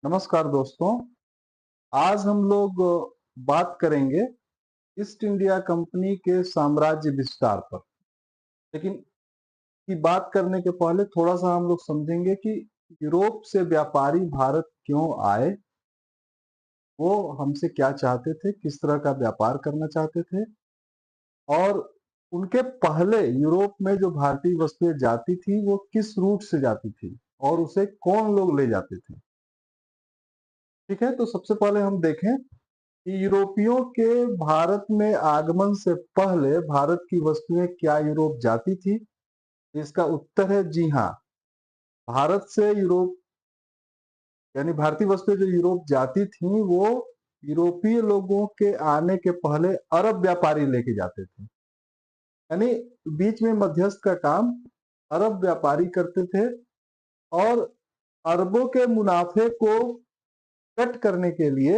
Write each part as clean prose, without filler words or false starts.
नमस्कार दोस्तों। आज हम लोग बात करेंगे ईस्ट इंडिया कंपनी के साम्राज्य विस्तार पर। लेकिन की बात करने के पहले थोड़ा सा हम लोग समझेंगे कि यूरोप से व्यापारी भारत क्यों आए, वो हमसे क्या चाहते थे, किस तरह का व्यापार करना चाहते थे और उनके पहले यूरोप में जो भारतीय वस्तुएं जाती थी वो किस रूट से जाती थी और उसे कौन लोग ले जाते थे। ठीक है, तो सबसे पहले हम देखें यूरोपियों के भारत में आगमन से पहले भारत की वस्तुएं क्या यूरोप जाती थी? इसका उत्तर है जी हाँ। भारत से यूरोप यानी भारतीय वस्तुएं जो यूरोप जाती थी वो यूरोपीय लोगों के आने के पहले अरब व्यापारी लेके जाते थे। यानी बीच में मध्यस्थ का काम अरब व्यापारी करते थे और अरबों के मुनाफे को कट करने के लिए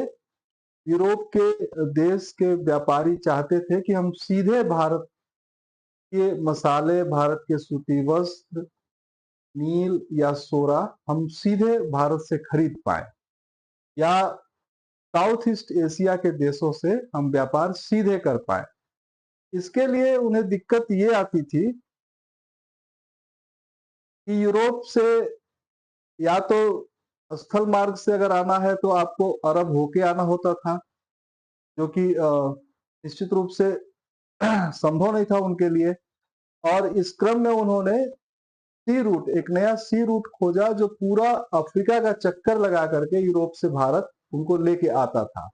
यूरोप के देश के व्यापारी चाहते थे कि हम सीधे भारत के मसाले, भारत के सूती वस्त्र, नील या सोरा हम सीधे भारत से खरीद पाए या साउथ ईस्ट एशिया के देशों से हम व्यापार सीधे कर पाए। इसके लिए उन्हें दिक्कत ये आती थी कि यूरोप से या तो स्थल मार्ग से अगर आना है तो आपको अरब होके आना होता था, जो कि निश्चित रूप से संभव नहीं था उनके लिए। और इस क्रम में उन्होंने सी रूट, एक नया सी रूट खोजा जो पूरा अफ्रीका का चक्कर लगा करके यूरोप से भारत उनको लेके आता था।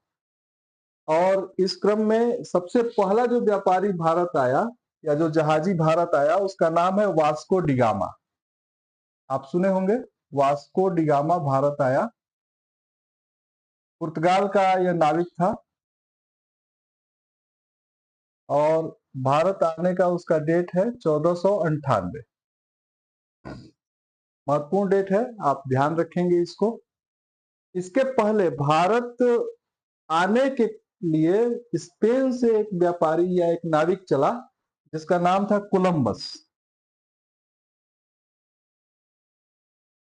और इस क्रम में सबसे पहला जो व्यापारी भारत आया या जो जहाजी भारत आया उसका नाम है वास्को डिगामा। आप सुने होंगे, वास्को डिगामा भारत आया। पुर्तगाल का यह नाविक था और भारत आने का उसका डेट है 1498। महत्वपूर्ण डेट है, आप ध्यान रखेंगे इसको। इसके पहले भारत आने के लिए स्पेन से एक व्यापारी या एक नाविक चला जिसका नाम था कोलंबस।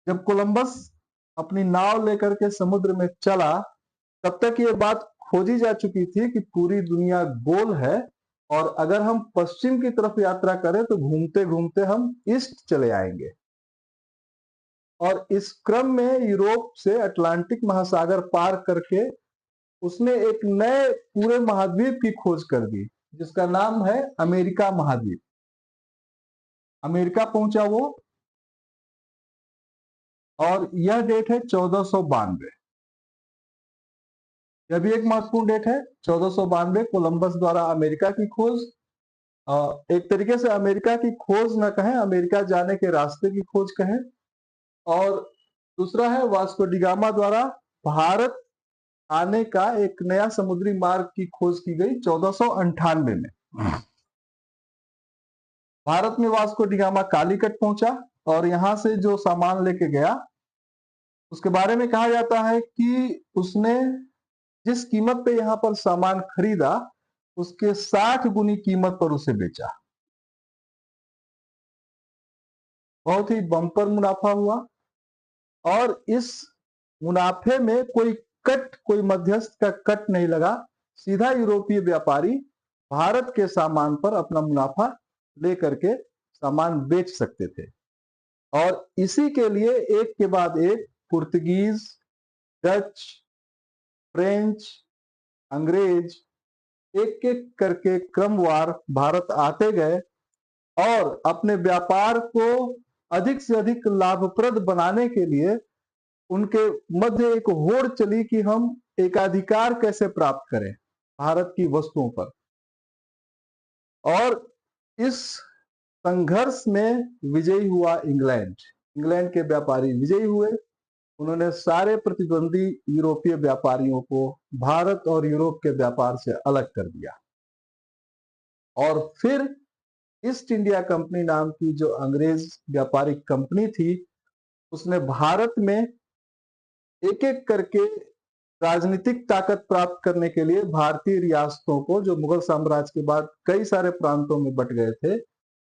जब कोलंबस अपनी नाव लेकर के समुद्र में चला तब तक ये बात खोजी जा चुकी थी कि पूरी दुनिया गोल है और अगर हम पश्चिम की तरफ यात्रा करें तो घूमते घूमते हम ईस्ट चले आएंगे। और इस क्रम में यूरोप से अटलांटिक महासागर पार करके उसने एक नए पूरे महाद्वीप की खोज कर दी जिसका नाम है अमेरिका महाद्वीप। अमेरिका पहुंचा वो और यह डेट है 1492। यह भी एक महत्वपूर्ण डेट है, 1492 कोलंबस द्वारा अमेरिका की खोज। एक तरीके से अमेरिका की खोज न कहें, अमेरिका जाने के रास्ते की खोज कहें। और दूसरा है वास्को डिगामा द्वारा भारत आने का एक नया समुद्री मार्ग की खोज की गई 1498 में। भारत में वास्को डिगामा कालीकट पहुंचा और यहां से जो सामान लेके गया उसके बारे में कहा जाता है कि उसने जिस कीमत पे यहाँ पर सामान खरीदा उसके 60 गुनी कीमत पर उसे बेचा। बहुत ही बम्पर मुनाफा हुआ और इस मुनाफे में कोई मध्यस्थ का कट नहीं लगा। सीधा यूरोपीय व्यापारी भारत के सामान पर अपना मुनाफा लेकर के सामान बेच सकते थे। और इसी के लिए एक के बाद एक पुर्तगीज, डच, फ्रेंच, अंग्रेज एक एक करके क्रमवार भारत आते गए और अपने व्यापार को अधिक से अधिक लाभप्रद बनाने के लिए उनके मध्य एक होड़ चली कि हम एकाधिकार कैसे प्राप्त करें भारत की वस्तुओं पर। और इस संघर्ष में विजयी हुआ इंग्लैंड। इंग्लैंड के व्यापारी विजयी हुए। उन्होंने सारे प्रतिद्वंदी यूरोपीय व्यापारियों को भारत और यूरोप के व्यापार से अलग कर दिया। और फिर ईस्ट इंडिया कंपनी नाम की जो अंग्रेज व्यापारिक कंपनी थी उसने भारत में एक एक करके राजनीतिक ताकत प्राप्त करने के लिए भारतीय रियासतों को, जो मुगल साम्राज्य के बाद कई सारे प्रांतों में बट गए थे,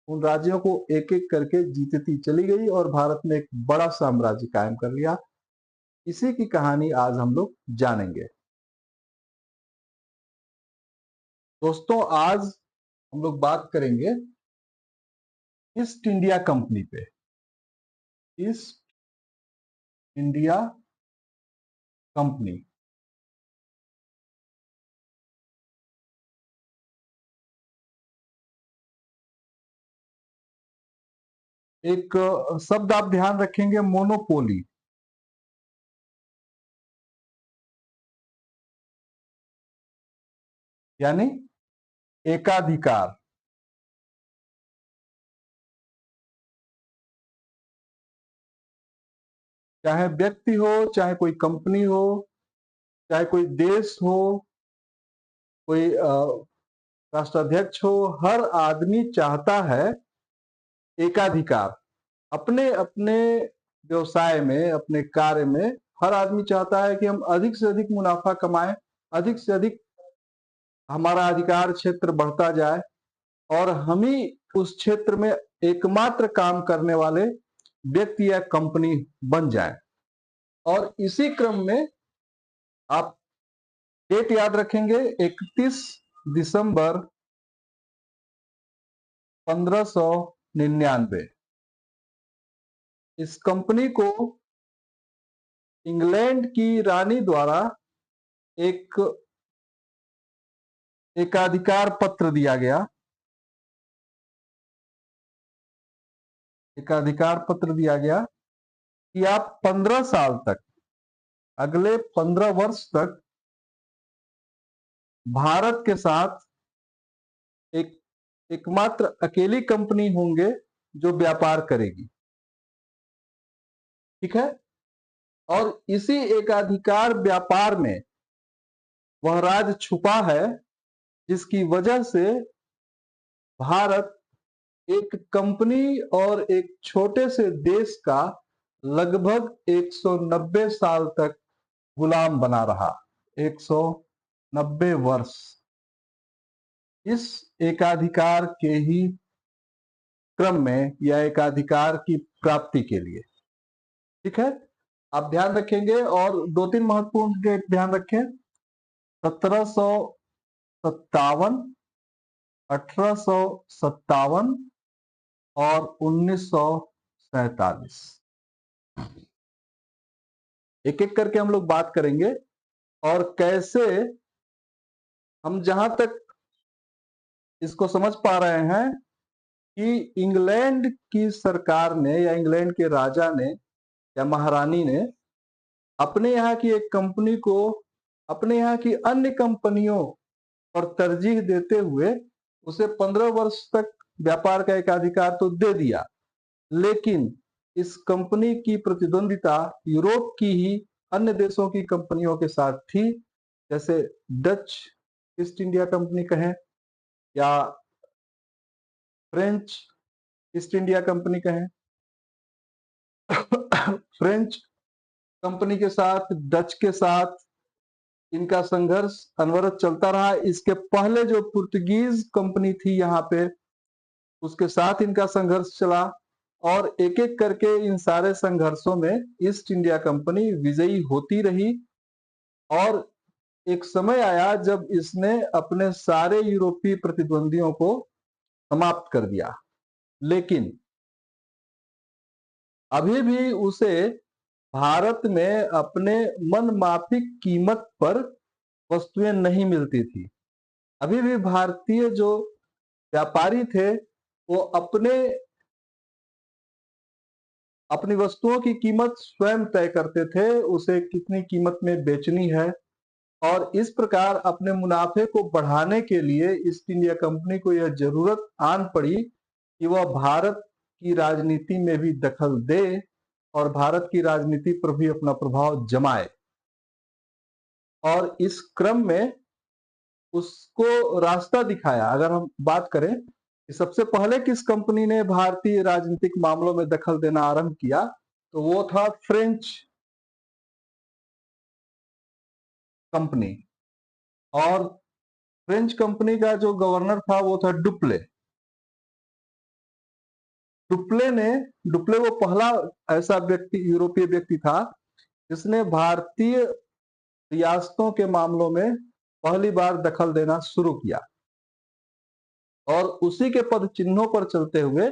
उन राज्यों को एक एक करके जीतती चली गई और भारत में एक बड़ा साम्राज्य कायम कर लिया। इसी की कहानी आज हम लोग जानेंगे। दोस्तों, आज हम लोग बात करेंगे ईस्ट इंडिया कंपनी पे। ईस्ट इंडिया कंपनी एक शब्द आप ध्यान रखेंगे, मोनोपोली। यानी एकाधिकार। चाहे व्यक्ति हो, चाहे कोई कंपनी हो, चाहे कोई देश हो, कोई राष्ट्राध्यक्ष हो, हर आदमी चाहता है एकाधिकार। अपने अपने व्यवसाय में, अपने कार्य में हर आदमी चाहता है कि हम अधिक से अधिक मुनाफा कमाएं, अधिक से अधिक हमारा अधिकार क्षेत्र बढ़ता जाए और हम ही उस क्षेत्र में एकमात्र काम करने वाले व्यक्ति या कंपनी बन जाए। और इसी क्रम में आप डेट याद रखेंगे, 31 दिसंबर 1599। इस कंपनी को इंग्लैंड की रानी द्वारा एक एकाधिकार पत्र दिया गया। एकाधिकार पत्र दिया गया कि आप 15 साल तक, अगले 15 वर्ष तक भारत के साथ एक एकमात्र अकेली कंपनी होंगे जो व्यापार करेगी। ठीक है। और इसी एकाधिकार व्यापार में वह राज छुपा है जिसकी वजह से भारत एक कंपनी और एक छोटे से देश का लगभग 190 साल तक गुलाम बना रहा। 190 वर्ष इस एकाधिकार के ही क्रम में या एकाधिकार की प्राप्ति के लिए। ठीक है, आप ध्यान रखेंगे और दो तीन महत्वपूर्ण डेट ध्यान रखें। 1757, 1857 और 1947। एक एक करके हम लोग बात करेंगे और कैसे हम जहां तक इसको समझ पा रहे हैं कि इंग्लैंड की सरकार ने या इंग्लैंड के राजा ने या महारानी ने अपने यहाँ की एक कंपनी को अपने यहाँ की अन्य कंपनियों पर तरजीह देते हुए उसे 15 वर्ष तक व्यापार का एकाधिकार तो दे दिया, लेकिन इस कंपनी की प्रतिद्वंदिता यूरोप की ही अन्य देशों की कंपनियों के साथ थी, जैसे डच ईस्ट इंडिया कंपनी कहें या फ्रेंच ईस्ट इंडिया कंपनी कहें। फ्रेंच कंपनी के साथ, डच के साथ इनका संघर्ष अनवरत चलता रहा। इसके पहले जो पुर्तगीज कंपनी थी यहाँ पे, उसके साथ इनका संघर्ष चला और एक एक करके इन सारे संघर्षों में ईस्ट इंडिया कंपनी विजयी होती रही। और एक समय आया जब इसने अपने सारे यूरोपीय प्रतिद्वंदियों को समाप्त कर दिया, लेकिन अभी भी उसे भारत में अपने मनमाफिक कीमत पर वस्तुएं नहीं मिलती थी। अभी भी भारतीय जो व्यापारी थे वो अपनी वस्तुओं की कीमत स्वयं तय करते थे, उसे कितनी कीमत में बेचनी है। और इस प्रकार अपने मुनाफे को बढ़ाने के लिए ईस्ट इंडिया कंपनी को यह जरूरत आन पड़ी कि वह भारत की राजनीति में भी दखल दे और भारत की राजनीति पर भी अपना प्रभाव जमाए। और इस क्रम में उसको रास्ता दिखाया। अगर हम बात करें कि सबसे पहले किस कंपनी ने भारतीय राजनीतिक मामलों में दखल देना आरंभ किया, तो वो था फ्रेंच कंपनी। और फ्रेंच कंपनी का जो गवर्नर था वो था डुप्ले। डुप्ले वो पहला ऐसा व्यक्ति, यूरोपीय व्यक्ति था इसने भारतीय रियासतों के मामलों में पहली बार दखल देना शुरू किया और उसी के पद चिन्हों पर चलते हुए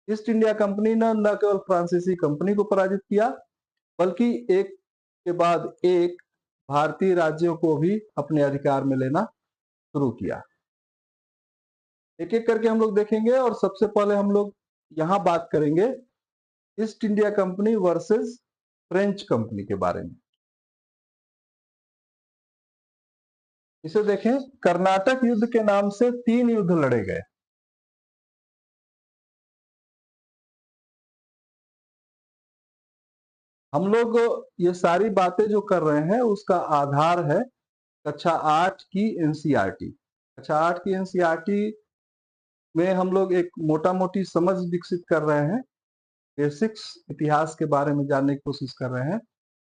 ईस्ट इंडिया कंपनी ने न केवल फ्रांसीसी कंपनी को पराजित किया, बल्कि एक के बाद एक भारतीय राज्यों को भी अपने अधिकार में लेना शुरू किया। एक एक करके हम लोग देखेंगे और सबसे पहले हम लोग यहां बात करेंगे east India company versus French company के बारे में। इसे देखें, कर्नाटक युद्ध के नाम से 3 युद्ध लड़े गए। हम लोग ये सारी बातें जो कर रहे हैं उसका आधार है कक्षा 8 की एनसीईआरटी। कक्षा 8 की एनसीईआरटी में हम लोग एक मोटा मोटी समझ विकसित कर रहे हैं, बेसिक्स इतिहास के बारे में जानने की कोशिश कर रहे हैं।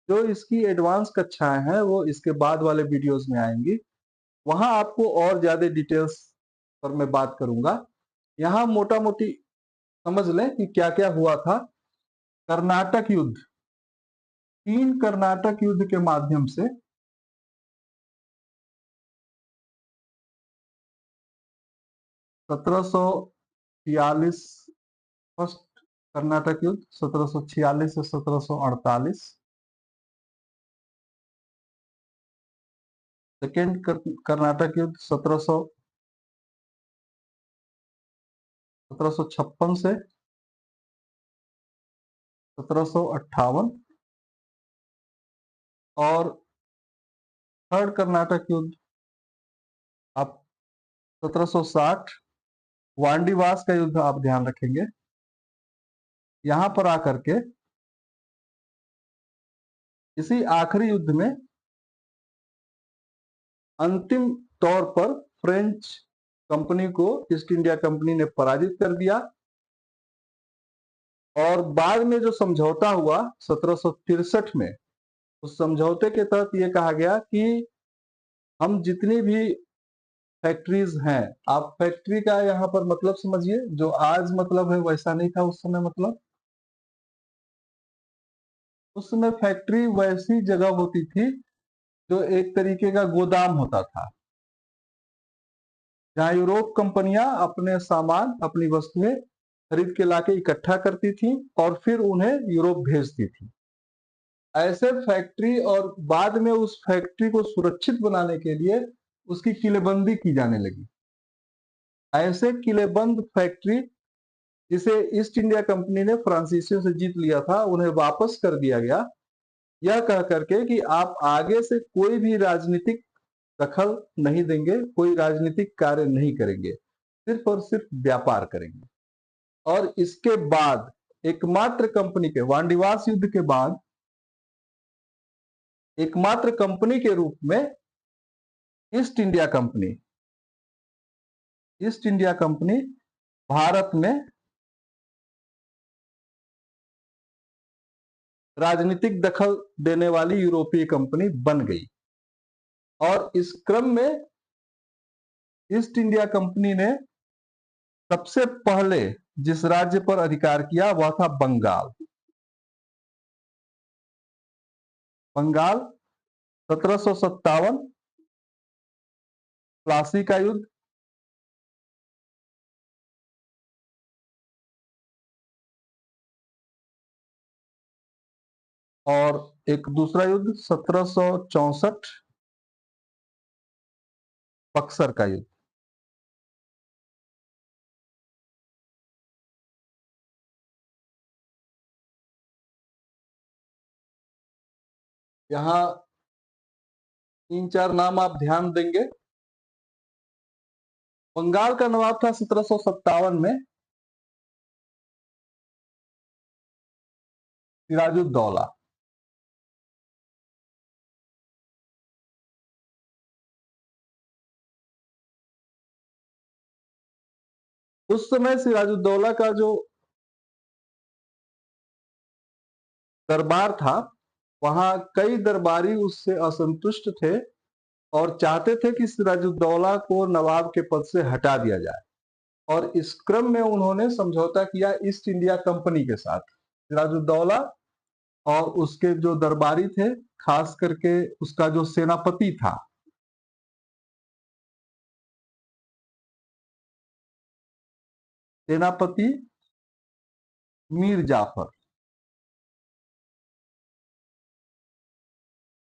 जो इसकी एडवांस कक्षाएं हैं वो इसके बाद वाले वीडियोस में आएंगी, वहां आपको और ज्यादा डिटेल्स पर मैं बात करूंगा। यहाँ मोटा मोटी समझ लें कि क्या क्या हुआ था। कर्नाटक युद्ध, 3 कर्नाटक युद्ध के माध्यम से 1746 फर्स्ट कर्नाटक युद्ध 1746 से 1748, सेकेंड कर्नाटक युद्ध 1756 से 1758 और थर्ड कर्नाटक युद्ध आप 1760 वांडीवास का युद्ध आप ध्यान रखेंगे। यहां पर आकर के इसी आखिरी युद्ध में अंतिम तौर पर फ्रेंच कंपनी को ईस्ट इंडिया कंपनी ने पराजित कर दिया और बाद में जो समझौता हुआ 1763 में, उस समझौते के तहत यह कहा गया कि हम जितनी भी फैक्ट्रीज हैं, आप फैक्ट्री का यहां पर मतलब समझिए, जो आज मतलब है वैसा नहीं था उस समय। मतलब उस समय फैक्ट्री वैसी जगह होती थी जो एक तरीके का गोदाम होता था, जहां यूरोप कंपनियां अपने सामान, अपनी वस्तुएं खरीद के लाके इकट्ठा करती थी और फिर उन्हें यूरोप भेजती थी। ऐसे फैक्ट्री, और बाद में उस फैक्ट्री को सुरक्षित बनाने के लिए उसकी किलेबंदी की जाने लगी। ऐसे किलेबंद फैक्ट्री जिसे ईस्ट इंडिया कंपनी ने फ्रांसीसियों से जीत लिया था, उन्हें वापस कर दिया गया, यह कह करके कि आप आगे से कोई भी राजनीतिक दखल नहीं देंगे, कोई राजनीतिक कार्य नहीं करेंगे, सिर्फ और सिर्फ व्यापार करेंगे। और इसके बाद एकमात्र कंपनी के, वांडीवास युद्ध के बाद एकमात्र कंपनी के रूप में ईस्ट इंडिया कंपनी भारत में राजनीतिक दखल देने वाली यूरोपीय कंपनी बन गई। और इस क्रम में ईस्ट इंडिया कंपनी ने सबसे पहले जिस राज्य पर अधिकार किया वह था बंगाल। 1757 प्लासी का युद्ध, और एक दूसरा युद्ध 1764 बक्सर का युद्ध। यहां 3-4 नाम आप ध्यान देंगे। बंगाल का नवाब था 1757 में सिराजुद्दौला। उस समय सिराजुद्दौला का जो दरबार था, वहां कई दरबारी उससे असंतुष्ट थे और चाहते थे कि सिराजुद्दौला को नवाब के पद से हटा दिया जाए। और इस क्रम में उन्होंने समझौता किया ईस्ट इंडिया कंपनी के साथ। सिराजुद्दौला और उसके जो दरबारी थे, खास करके उसका जो सेनापति था, सेनापति मीर जाफर,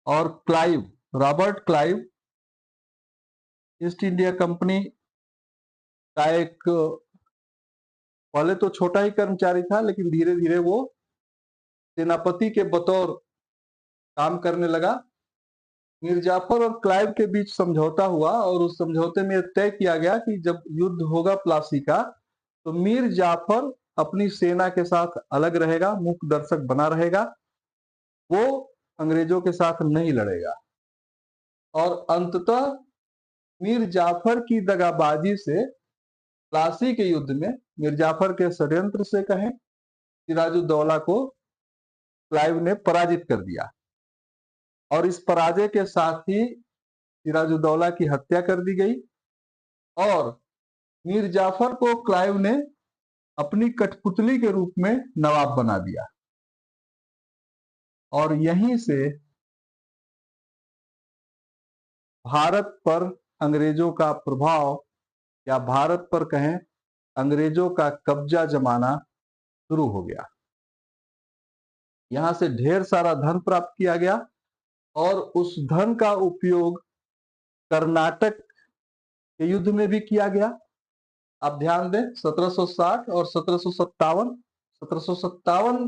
और Clive, Robert Clive east India company का एक, पहले तो छोटा ही कर्मचारी था, लेकिन धीरे धीरे वो सेनापति के बतौर काम करने लगा। मीर जाफर और क्लाइव के बीच समझौता हुआ और उस समझौते में तय किया गया कि जब युद्ध होगा प्लासी का, तो मीर जाफर अपनी सेना के साथ अलग रहेगा, मुख्य दर्शक बना रहेगा, वो अंग्रेजों के साथ नहीं लड़ेगा। और अंततः मीर जाफर की दगाबाजी से प्लासी के युद्ध में, मीर जाफर के षड्यंत्र से कहें, सिराजुद्दौला को क्लाइव ने पराजित कर दिया और इस पराजय के साथ ही सिराजुद्दौला की हत्या कर दी गई और मीर जाफर को क्लाइव ने अपनी कठपुतली के रूप में नवाब बना दिया। और यहीं से भारत पर अंग्रेजों का प्रभाव, या भारत पर कहें अंग्रेजों का कब्जा जमाना शुरू हो गया। यहां से ढेर सारा धन प्राप्त किया गया और उस धन का उपयोग कर्नाटक के युद्ध में भी किया गया। आप ध्यान दें, 1760 और 1757, 1757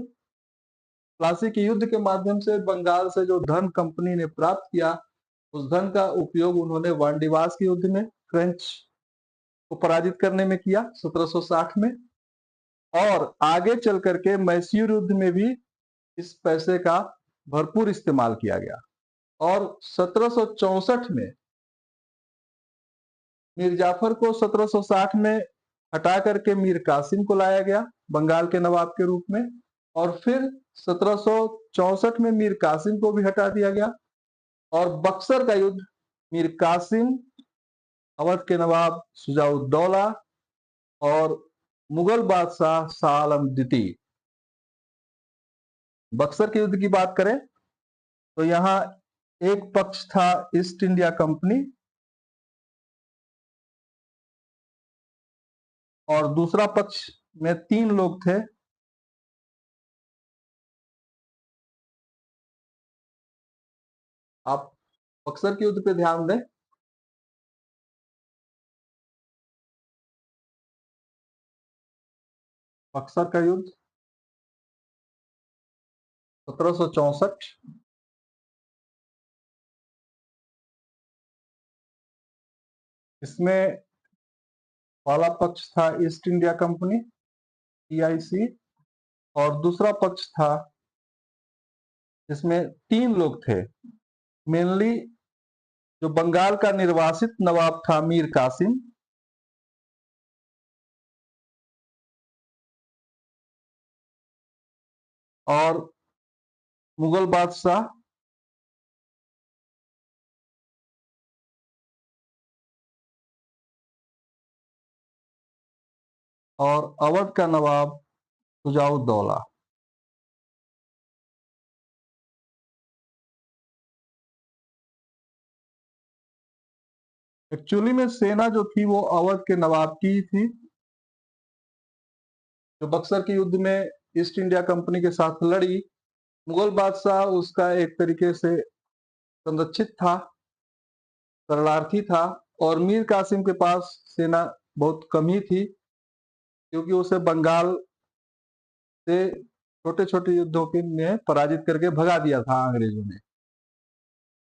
प्लासी के युद्ध के माध्यम से बंगाल से जो धन कंपनी ने प्राप्त किया, उस धन का उपयोग उन्होंने वांडीवास के युद्ध में फ्रेंच को पराजित करने में किया 1760 में, और आगे चल करके मैसूर युद्ध में भी इस पैसे का भरपूर इस्तेमाल किया गया। और 1764 में मीर जाफर को 1760 में हटा करके मीर कासिम को लाया गया बंगाल के नवाब के रूप में, और फिर 1764 में मीर कासिम को भी हटा दिया गया और बक्सर का युद्ध मीर कासिम, अवध के नवाब शुजाउद्दौला और मुगल बादशाह शाह आलम द्वितीय। बक्सर के युद्ध की बात करें तो यहां एक पक्ष था ईस्ट इंडिया कंपनी और दूसरा पक्ष में 3 लोग थे। आप बक्सर के युद्ध पे ध्यान दें। बक्सर का युद्ध 1764, इसमें पहला पक्ष था ईस्ट इंडिया कंपनी ईआईसी और दूसरा पक्ष था जिसमें 3 लोग थे। मेनली जो बंगाल का निर्वासित नवाब था मीर कासिम, और मुगल बादशाह और अवध का नवाब शुजाउद्दौला। एक्चुअली में सेना जो थी वो अवध के नवाब की ही थी, जो बक्सर के युद्ध में ईस्ट इंडिया कंपनी के साथ लड़ी। मुगल बादशाह उसका एक तरीके से संरक्षित था, शरणार्थी था, और मीर कासिम के पास सेना बहुत कम ही थी क्योंकि उसे बंगाल से छोटे छोटे युद्धों के में पराजित करके भगा दिया था अंग्रेजों ने।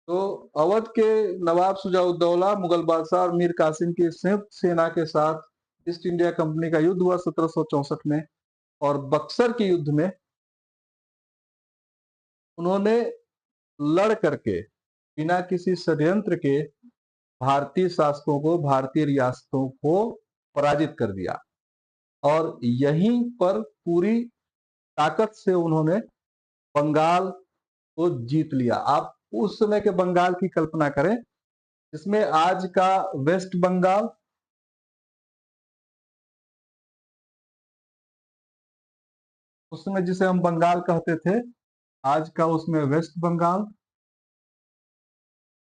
तो अवध के नवाब शुजाउद्दौला, मुगल बादशाह और मीर कासिम की संयुक्त सेना के साथ ईस्ट इंडिया कंपनी का युद्ध हुआ 1764 में, और बक्सर के युद्ध में उन्होंने लड़ करके बिना किसी षड्यंत्र के भारतीय शासकों को, भारतीय रियासतों को पराजित कर दिया और यहीं पर पूरी ताकत से उन्होंने बंगाल को जीत लिया। आप उस समय के बंगाल की कल्पना करें, इसमें आज का वेस्ट बंगाल, उस समय जिसे हम बंगाल कहते थे, आज का उसमें वेस्ट बंगाल,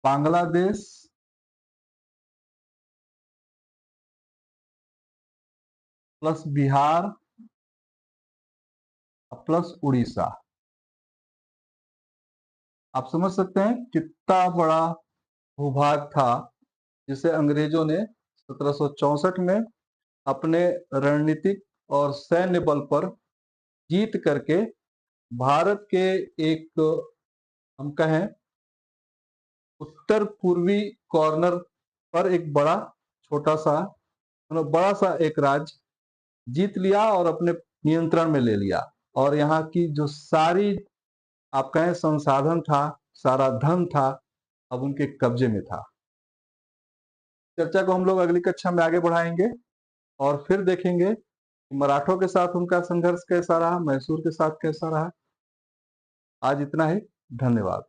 बांग्लादेश, प्लस बिहार प्लस उड़ीसा। आप समझ सकते हैं कितना बड़ा भूभाग था जिसे अंग्रेजों ने 1764 में अपने रणनीतिक और सैन्य बल पर जीत करके भारत के एक, हम कहें, उत्तर पूर्वी कॉर्नर पर एक बड़ा छोटा सा, मतलब बड़ा सा एक राज्य जीत लिया और अपने नियंत्रण में ले लिया। और यहाँ की जो सारी, आप कहें, संसाधन था, सारा धन था, अब उनके कब्जे में था। चर्चा को हम लोग अगली कक्षा में आगे बढ़ाएंगे और फिर देखेंगे कि मराठों के साथ उनका संघर्ष कैसा रहा, मैसूर के साथ कैसा रहा। आज इतना ही। धन्यवाद।